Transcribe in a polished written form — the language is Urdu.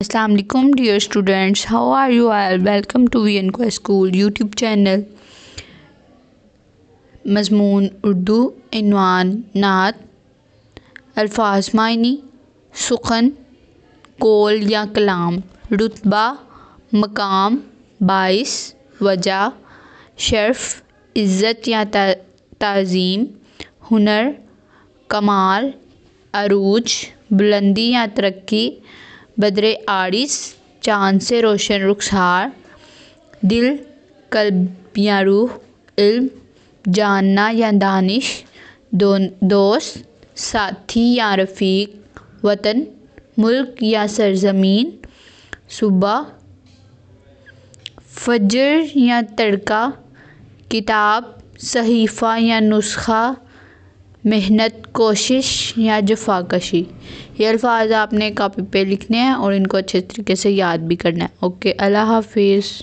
السلام علیکم dear students, how are you all? Welcome to V N کو اسکول یوٹیوب چینل۔ مضمون اردو، عنوان نعت، الفاظ معنی، سخن، قول یا کلام، رتبہ، مقام، باعث، وجہ، شرف، عزت یا تعظیم، ہنر، کمال، عروج، بلندی یا ترقی، بدر عارض، چاند سے روشن رخسار، دل، قلب یا روح، علم، جاننا یا دانش، دوست، ساتھی یا رفیق، وطن، ملک یا سرزمین، صبح، فجر یا تڑکا، کتاب، صحیفہ یا نسخہ، محنت، کوشش یا جفاکشی۔ یہ الفاظ آپ نے کاپی پہ لکھنے ہیں اور ان کو اچھے طریقے سے یاد بھی کرنا ہے۔ اوکے، اللہ حافظ۔